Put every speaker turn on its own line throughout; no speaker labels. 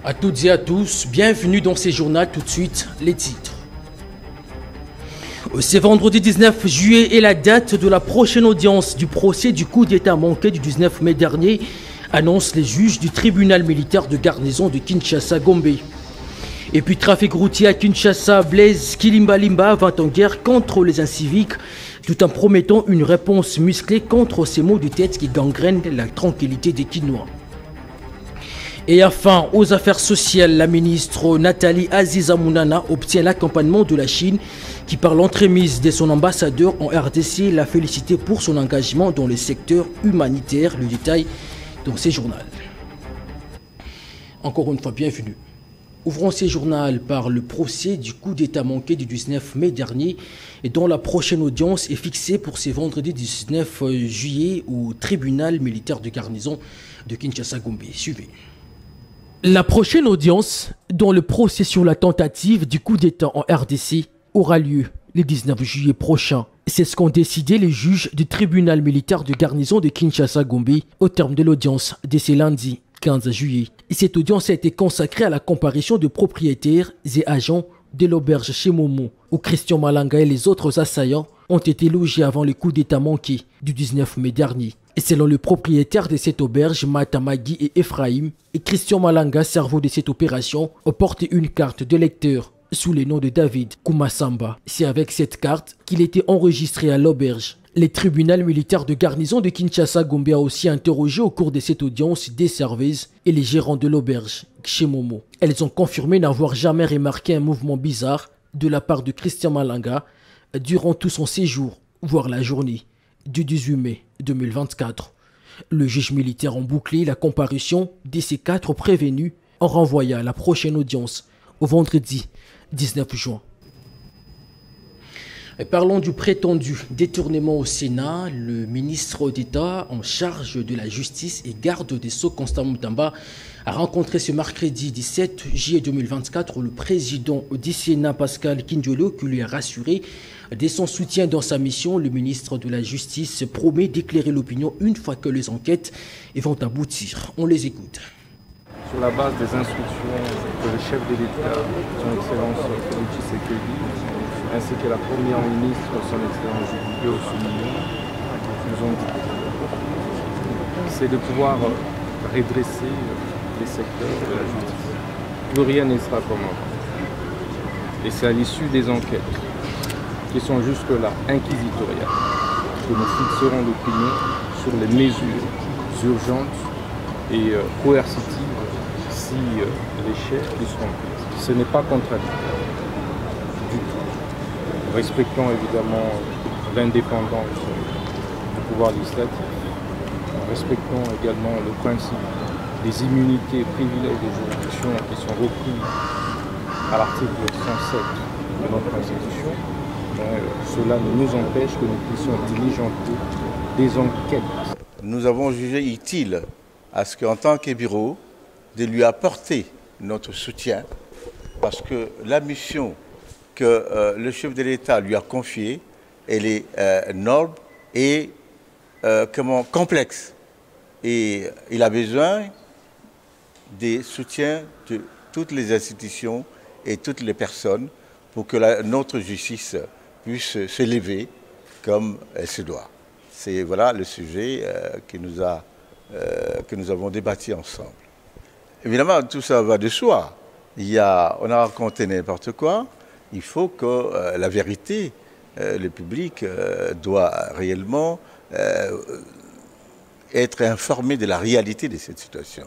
À toutes et à tous, bienvenue dans ces journaux. Tout de suite, les titres. C'est vendredi 19 juillet et la date de la prochaine audience du procès du coup d'État manqué du 19 mai dernier, annoncent les juges du tribunal militaire de garnison de Kinshasa-Gombe. Et puis trafic routier à Kinshasa, Blaise Kilimbalimba va en guerre contre les inciviques, tout en promettant une réponse musclée contre ces maux de tête qui gangrènent la tranquillité des Kinois. Et enfin, aux affaires sociales, la ministre Nathalie Aziza Mounana obtient l'accompagnement de la Chine qui, par l'entremise de son ambassadeur en RDC, l'a félicité pour son engagement dans le secteur humanitaire. Le détail dans ces journaux. Encore une fois, bienvenue. Ouvrons ces journaux par le procès du coup d'État manqué du 19 mai dernier et dont la prochaine audience est fixée pour ce vendredi 19 juillet au tribunal militaire de garnison de Kinshasa-Gombe. Suivez. La prochaine audience, dont le procès sur la tentative du coup d'État en RDC, aura lieu le 19 juillet prochain. C'est ce qu'ont décidé les juges du tribunal militaire de garnison de Kinshasa-Gombe au terme de l'audience de ce lundi 15 juillet. Cette audience a été consacrée à la comparution de propriétaires et agents de l'auberge chez Momo, où Christian Malanga et les autres assaillants ont été logés avant le coup d'État manqué du 19 mai dernier. Et selon le propriétaire de cette auberge, Matamagi et Ephraim, et Christian Malanga, cerveau de cette opération, ont porté une carte de lecteur sous le nom de David Kumasamba. C'est avec cette carte qu'il était enregistré à l'auberge. Le tribunal militaire de garnison de Kinshasa-Gombe a aussi interrogé au cours de cette audience des serveuses et les gérants de l'auberge chez Momo. Elles ont confirmé n'avoir jamais remarqué un mouvement bizarre de la part de Christian Malanga durant tout son séjour, voire la journée du 18 mai 2024. Le juge militaire a bouclé la comparution de ces 4 prévenus en renvoyant à la prochaine audience au vendredi 19 juin. Et parlons du prétendu détournement au Sénat. Le ministre d'État en charge de la justice et garde des Sceaux, Constant Moutamba, a rencontré ce mercredi 17 juillet 2024 le président du Sénat, Pascal Kindiolo, qui lui a rassuré de son soutien dans sa mission. Le ministre de la Justice promet d'éclairer l'opinion une fois que les enquêtes vont aboutir. On les écoute.
Sur la base des instructions que le chef de l'État, son Excellence Félix Tshisekedi, ainsi que la Première ministre, son Excellence Julio Soulignon, nous ont dit, c'est de pouvoir redresser les secteurs de la justice. Plus rien ne sera comme avant. Et c'est à l'issue des enquêtes qui sont jusque-là inquisitoriales que nous fixerons l'opinion sur les mesures urgentes et coercitives si les chefs qui seront prises. Ce n'est pas contradictoire du tout. Respectons évidemment l'indépendance du pouvoir législatif. Respectons également le principe des immunités et privilèges de juridiction qui sont repris à l'article 107 de notre Constitution. Cela ne nous empêche que nous puissions diligenter des enquêtes.
Nous avons jugé utile à ce qu'en tant que bureau, de lui apporter notre soutien parce que la mission que le chef de l'État lui a confiée, elle est noble et complexe. Et il a besoin des soutiens de toutes les institutions et toutes les personnes pour que notre justice puisse s'élever comme elle se doit. C'est voilà le sujet que nous avons débattu ensemble. Évidemment, tout ça va de soi. On a raconté n'importe quoi. Il faut que la vérité, le public doit réellement être informé de la réalité de cette situation.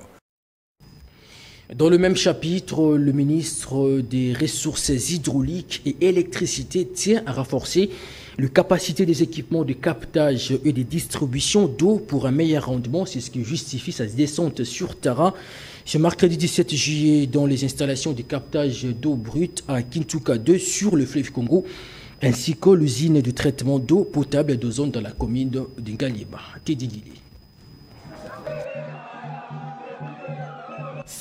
Dans le même chapitre, le ministre des Ressources hydrauliques et électricité tient à renforcer les capacités des équipements de captage et de distribution d'eau pour un meilleur rendement. C'est ce qui justifie sa descente sur terrain ce mercredi 17 juillet dans les installations de captage d'eau brute à Kintuka 2 sur le fleuve Congo, ainsi que l'usine de traitement d'eau potable d'ozone dans la commune de Ngalieba.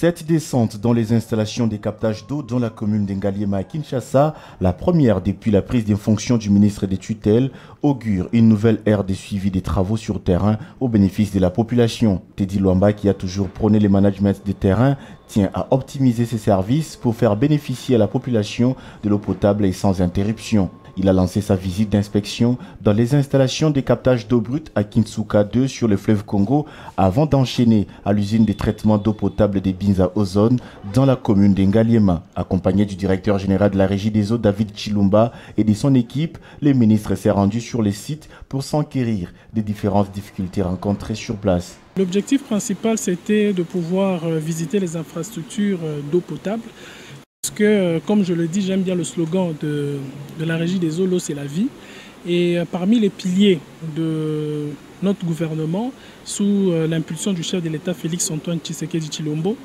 Cette descente dans les installations des captages d'eau dans la commune d'Engaliema à Kinshasa, la première depuis la prise de fonction du ministre des tutelles, augure une nouvelle ère de suivi des travaux sur terrain au bénéfice de la population. Teddy Luamba, qui a toujours prôné le management de terrain, tient à optimiser ses services pour faire bénéficier à la population de l'eau potable et sans interruption. Il a lancé sa visite d'inspection dans les installations de captage d'eau brute à Kinsuka 2 sur le fleuve Congo avant d'enchaîner à l'usine de traitement d'eau potable des Binza Ozone dans la commune d'Engaliema. Accompagné du directeur général de la régie des eaux David Chilumba et de son équipe, le ministre s'est rendu sur les sites pour s'enquérir des différentes difficultés rencontrées sur place.
L'objectif principal, c'était de pouvoir visiter les infrastructures d'eau potable. Parce que, comme je le dis, j'aime bien le slogan de la régie des eaux, l'eau c'est la vie. Et parmi les piliers de notre gouvernement, sous l'impulsion du chef de l'État Félix-Antoine Tshisekedi Tshilombo,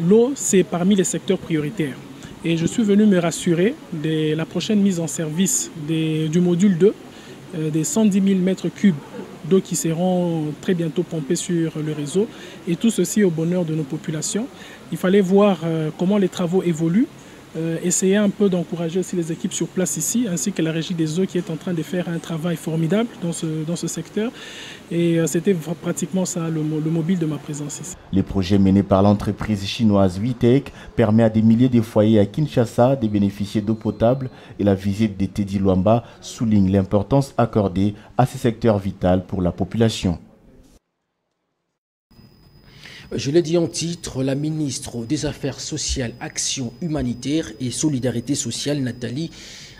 l'eau c'est parmi les secteurs prioritaires. Et je suis venu me rassurer de la prochaine mise en service du module 2, des 110 000 mètres cubes d'eau qui seront très bientôt pompés sur le réseau, et tout ceci au bonheur de nos populations. Il fallait voir comment les travaux évoluent, essayer un peu d'encourager aussi les équipes sur place ici, ainsi que la régie des eaux qui est en train de faire un travail formidable dans ce secteur. Et c'était pratiquement ça le mobile de ma présence ici.
Les projets menés par l'entreprise chinoise Witech permet à des milliers de foyers à Kinshasa de bénéficier d'eau potable, et la visite de Teddy Luamba souligne l'importance accordée à ce secteur vital pour la population.
Je l'ai dit en titre, la ministre des Affaires sociales, Action humanitaire et solidarité sociale, Nathalie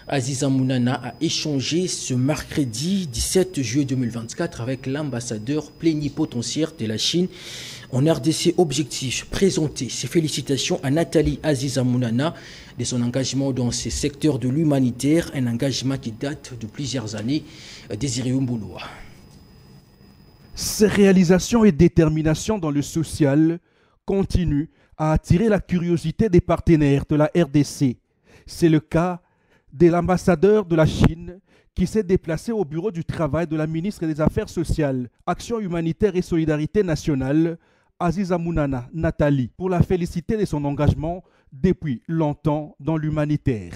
Aziza-Mounana, a échangé ce mercredi 17 juillet 2024 avec l'ambassadeur plénipotentiaire de la Chine en RDC. Objectif, présenter ses félicitations à Nathalie Aziza-Mounana de son engagement dans ces secteurs de l'humanitaire, un engagement qui date de plusieurs années. Désiré Mbouloua.
Ses réalisations et détermination dans le social continuent à attirer la curiosité des partenaires de la RDC. C'est le cas de l'ambassadeur de la Chine qui s'est déplacé au bureau du travail de la ministre des Affaires sociales, Action humanitaire et solidarité nationale, Aziza-Mounana Nathalie, pour la féliciter de son engagement depuis longtemps dans l'humanitaire.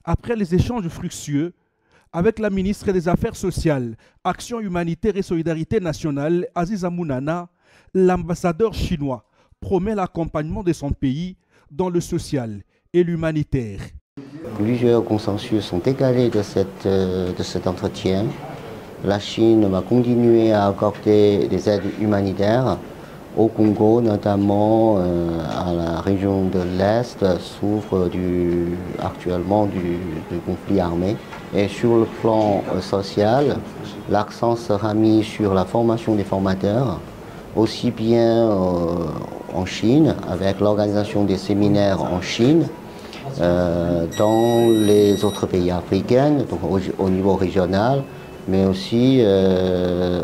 Après les échanges fructueux avec la ministre des Affaires sociales, Action humanitaire et solidarité nationale, Aziza-Mounana, l'ambassadeur chinois promet l'accompagnement de son pays dans le social et l'humanitaire.
Plusieurs consensus sont égalés de cet entretien. La Chine va continuer à accorder des aides humanitaires au Congo, notamment à la région de l'Est, souffre actuellement du conflit armé. Et sur le plan social, l'accent sera mis sur la formation des formateurs, aussi bien en Chine, avec l'organisation des séminaires en Chine, dans les autres pays africains, donc au niveau régional, mais aussi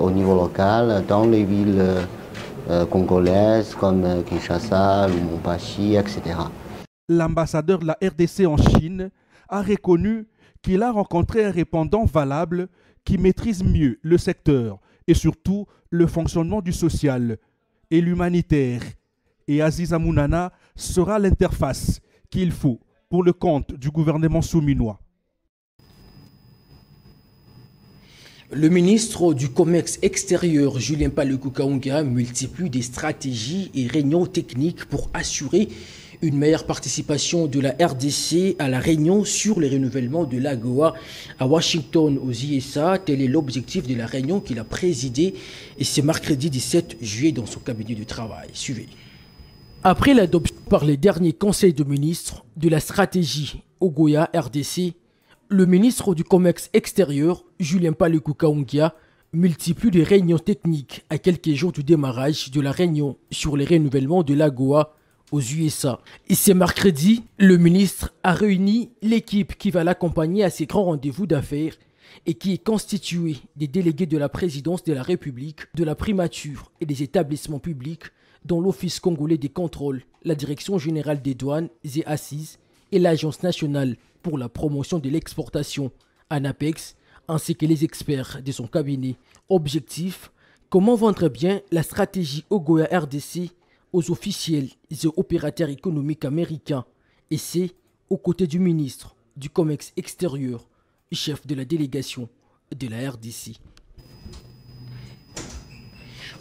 au niveau local, dans les villes congolaises comme Kinshasa, Lubumbashi, etc.
L'ambassadeur de la RDC en Chine a reconnu qu'il a rencontré un répondant valable qui maîtrise mieux le secteur et surtout le fonctionnement du social et l'humanitaire. Et Aziza-Mounana sera l'interface qu'il faut pour le compte du gouvernement souminois.
Le ministre du Commerce extérieur, Julien Paluku Kahunga, multiplie des stratégies et réunions techniques pour assurer une meilleure participation de la RDC à la réunion sur le renouvellement de l'AGOA à Washington aux USA. Tel est l'objectif de la réunion qu'il a présidée et c'est mercredi 17 juillet dans son cabinet de travail. Suivez. Après l'adoption par les derniers conseils de ministres de la stratégie AGOA RDC, le ministre du Commerce extérieur, Julien Paluku Kahunga, multiplie des réunions techniques à quelques jours du démarrage de la réunion sur les renouvellements de l'AGOA aux USA. Et ce mercredi, le ministre a réuni l'équipe qui va l'accompagner à ces grands rendez-vous d'affaires et qui est constituée des délégués de la présidence de la République, de la primature et des établissements publics, dont l'Office congolais des contrôles, la Direction générale des douanes et assises et l'Agence nationale pour la promotion de l'exportation, ANAPEX, ainsi que les experts de son cabinet. Objectif, comment vendre bien la stratégie Ogoya RDC aux officiels et opérateurs économiques américains, et c'est aux côtés du ministre du Commerce extérieur, chef de la délégation de la RDC.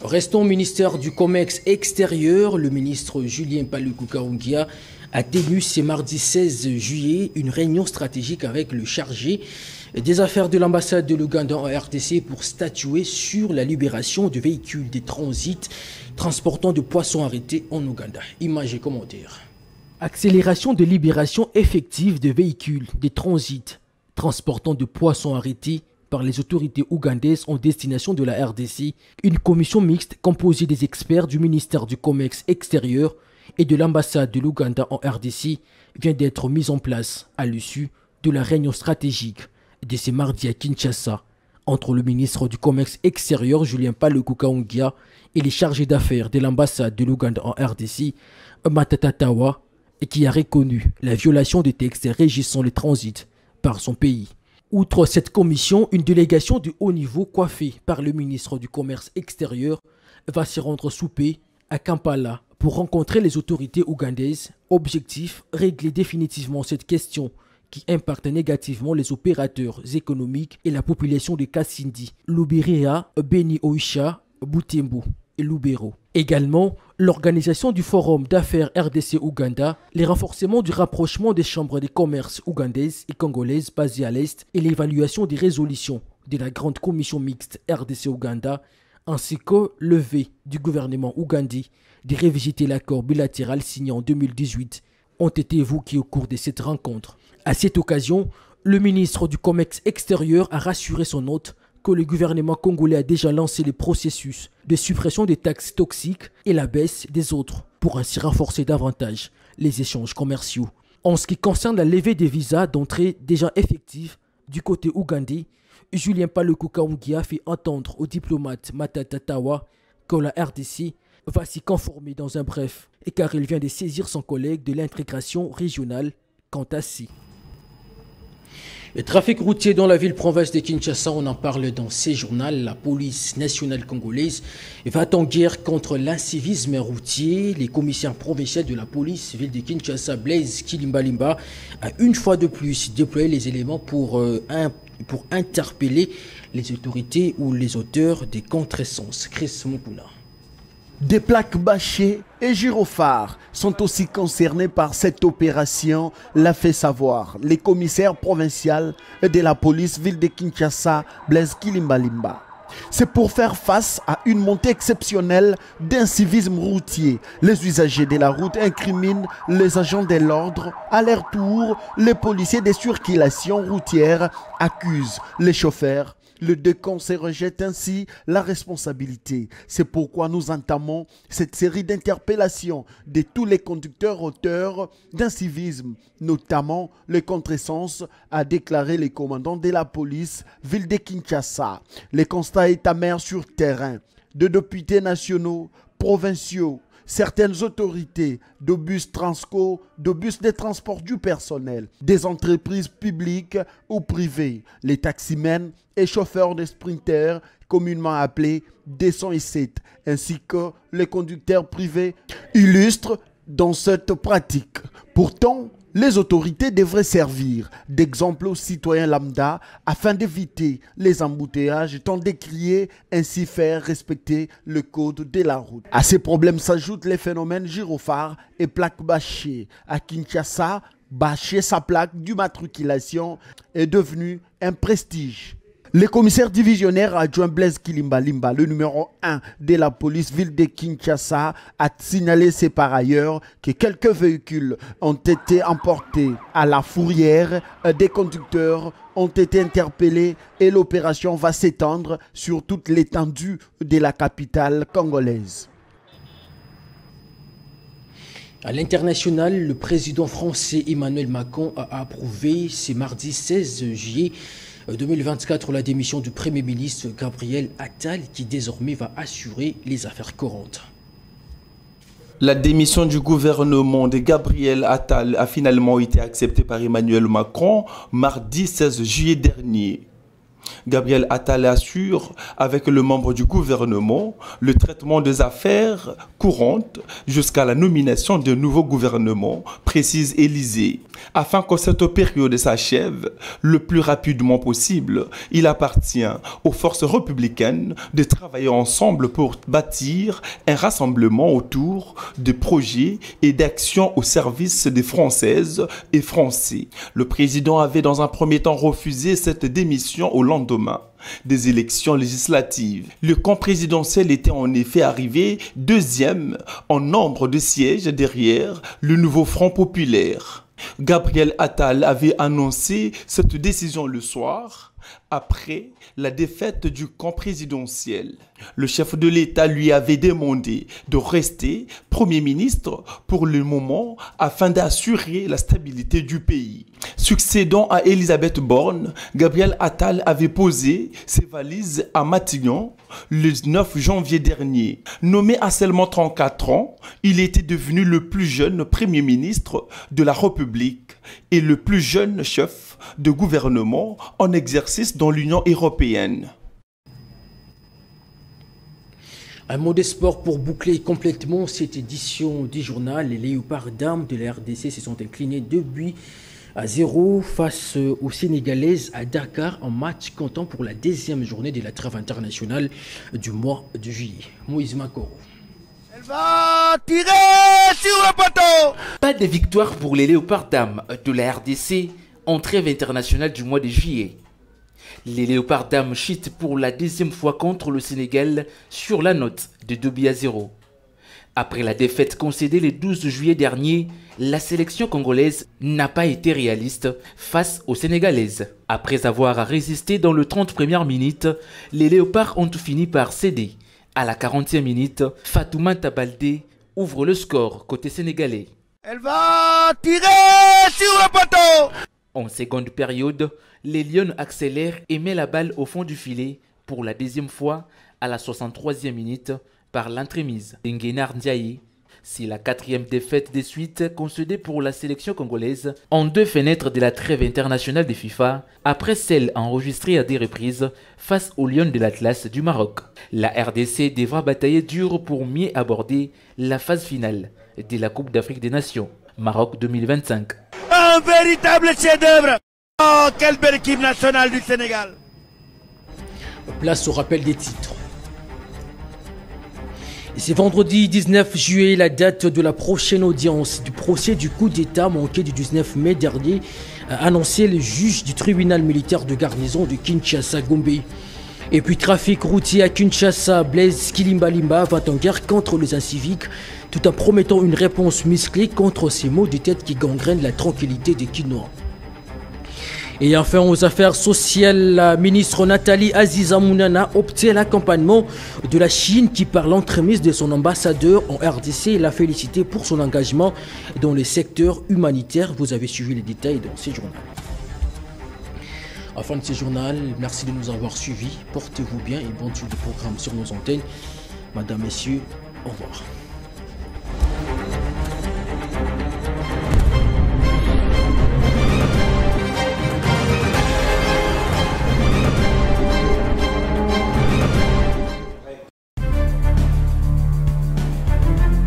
Restons au ministère du Commerce extérieur. Le ministre Julien Paluku Kahongya a tenu ce mardi 16 juillet une réunion stratégique avec le chargé des affaires de l'ambassade de l'Ouganda en RDC pour statuer sur la libération de véhicules de transit transportant de poissons arrêtés en Ouganda. Images et commentaires. Accélération de libération effective de véhicules de transit transportant de poissons arrêtés par les autorités ougandaises en destination de la RDC. Une commission mixte composée des experts du ministère du Commerce extérieur et de l'ambassade de l'Ouganda en RDC vient d'être mise en place à l'issue de la réunion stratégique de ce mardi à Kinshasa entre le ministre du Commerce extérieur Julien Paluku Kahongya et les chargés d'affaires de l'ambassade de l'Ouganda en RDC, Matata Tawa, qui a reconnu la violation des textes régissant le transit par son pays. Outre cette commission, une délégation de haut niveau coiffée par le ministre du Commerce extérieur va se rendre souper à Kampala pour rencontrer les autorités ougandaises. Objectif, régler définitivement cette question qui impacte négativement les opérateurs économiques et la population de Kasindi, Lubiriha, Beni Oisha, Butembo et Lubero. Également, l'organisation du Forum d'affaires RDC-Ouganda, les renforcements du rapprochement des chambres de commerce ougandaises et congolaises basées à l'Est et l'évaluation des résolutions de la Grande Commission mixte RDC-Ouganda, ainsi que le vœu du gouvernement ougandais de revisiter l'accord bilatéral signé en 2018 ont été évoqués au cours de cette rencontre. À cette occasion, le ministre du Commerce extérieur a rassuré son hôte que le gouvernement congolais a déjà lancé le processus de suppression des taxes toxiques et la baisse des autres pour ainsi renforcer davantage les échanges commerciaux. En ce qui concerne la levée des visas d'entrée déjà effective du côté ougandais, Julien Paluku Kahongya fait entendre au diplomate Matata Tawa que la RDC va s'y conformer dans un bref, et car il vient de saisir son collègue de l'intégration régionale quant à ci. Le trafic routier dans la ville-province de Kinshasa, on en parle dans ce journal. La police nationale congolaise va en guerre contre l'incivisme routier. Les commissaires provinciaux de la police ville de Kinshasa, Blaise Kilimbalimba, a une fois de plus déployé les éléments pour interpeller les autorités ou les auteurs des contresens. Chris Mukuna.
Des plaques bâchées et gyrophares sont aussi concernés par cette opération, l'a fait savoir les commissaires provinciaux de la police ville de Kinshasa, Blaise Kilimbalimba. C'est pour faire face à une montée exceptionnelle d'incivisme routier. Les usagers de la route incriminent les agents de l'ordre. À leur tour, les policiers des circulations routières accusent les chauffeurs. Le décompte se rejette ainsi la responsabilité. C'est pourquoi nous entamons cette série d'interpellations de tous les conducteurs auteurs d'incivisme, notamment les contresens, a déclaré le commandant de la police ville de Kinshasa. Le constat est amer sur terrain. De députés nationaux, provinciaux, certaines autorités de bus Transco, de bus de transport du personnel, des entreprises publiques ou privées, les taximens et chauffeurs de sprinters, communément appelés D107, ainsi que les conducteurs privés, illustrent dans cette pratique. Pourtant, les autorités devraient servir d'exemple aux citoyens lambda afin d'éviter les embouteillages étant décriés, ainsi faire respecter le code de la route. À ces problèmes s'ajoutent les phénomènes gyrophares et plaques bâchées. À Kinshasa, bâcher sa plaque d'immatriculation est devenu un prestige. Le commissaire divisionnaire adjoint Blaise Kilimbalimba, le numéro 1 de la police ville de Kinshasa, a signalé par ailleurs que quelques véhicules ont été emportés à la fourrière. Des conducteurs ont été interpellés et l'opération va s'étendre sur toute l'étendue de la capitale congolaise.
À l'international, le président français Emmanuel Macron a approuvé ce mardi 16 juillet 2024 la démission du Premier ministre Gabriel Attal qui désormais va assurer les affaires courantes.
La démission du gouvernement de Gabriel Attal a finalement été acceptée par Emmanuel Macron mardi 16 juillet dernier. Gabriel Attal assure avec le membre du gouvernement le traitement des affaires courantes jusqu'à la nomination d'un nouveau gouvernement, précise Élysée. Afin que cette période s'achève le plus rapidement possible, il appartient aux forces républicaines de travailler ensemble pour bâtir un rassemblement autour de projets et d'actions au service des Françaises et Français. Le président avait dans un premier temps refusé cette démission au lendemain des élections législatives. Le camp présidentiel était en effet arrivé deuxième en nombre de sièges derrière le nouveau Front populaire. Gabriel Attal avait annoncé cette décision le soir après la défaite du camp présidentiel. Le chef de l'État lui avait demandé de rester Premier ministre pour le moment afin d'assurer la stabilité du pays. Succédant à Elisabeth Borne, Gabriel Attal avait posé ses valises à Matignon le 9 janvier dernier. Nommé à seulement 34 ans, il était devenu le plus jeune Premier ministre de la République et le plus jeune chef de gouvernement en exercice dans l'Union européenne.
Un mot de sport pour boucler complètement cette édition du journal. Les Léopards d'Armes de la RDC se sont inclinés 2-0 face aux Sénégalaises à Dakar en match comptant pour la deuxième journée de la trêve internationale du mois de juillet. Moïse Makoro.
Elle va tirer sur le poteau.
Pas de victoire pour les Léopards d'Armes de la RDC en trêve internationale du mois de juillet. Les Léopards d'Armes chutent pour la deuxième fois contre le Sénégal sur la note de 2-0. Après la défaite concédée le 12 juillet dernier, la sélection congolaise n'a pas été réaliste face aux Sénégalaises. Après avoir résisté dans les 30 premières minutes, les Léopards ont fini par céder. À la 40e minute, Fatoumata Baldé ouvre le score côté sénégalais.
Elle va tirer sur le poteau.
En seconde période, les Lions accélèrent et mettent la balle au fond du filet pour la deuxième fois à la 63e minute par l'entremise d'Nguenar Ndiaye. C'est la quatrième défaite de suite concédée pour la sélection congolaise en deux fenêtres de la trêve internationale de FIFA, après celle enregistrée à des reprises face aux Lions de l'Atlas du Maroc. La RDC devra batailler dur pour mieux aborder la phase finale de la Coupe d'Afrique des Nations, Maroc 2025.
Un véritable chef-d'œuvre. Oh, quelle belle équipe nationale du Sénégal.
Place au rappel des titres. C'est vendredi 19 juillet, la date de la prochaine audience du procès du coup d'État manqué du 19 mai dernier, a annoncé le juge du tribunal militaire de garnison de Kinshasa, Gombe. Et puis trafic routier à Kinshasa, Blaise Kilimbalimba va en guerre contre les inciviques, tout en promettant une réponse musclée contre ces maux de tête qui gangrènent la tranquillité des Kinois. Et enfin, aux affaires sociales, la ministre Nathalie Aziza Mounana obtient l'accompagnement de la Chine qui, par l'entremise de son ambassadeur en RDC, l'a félicité pour son engagement dans le secteur humanitaire. Vous avez suivi les détails dans ce journal. À la fin de ce journal, merci de nous avoir suivis. Portez-vous bien et bonne suite de programme sur nos antennes. Madame, Messieurs, au revoir.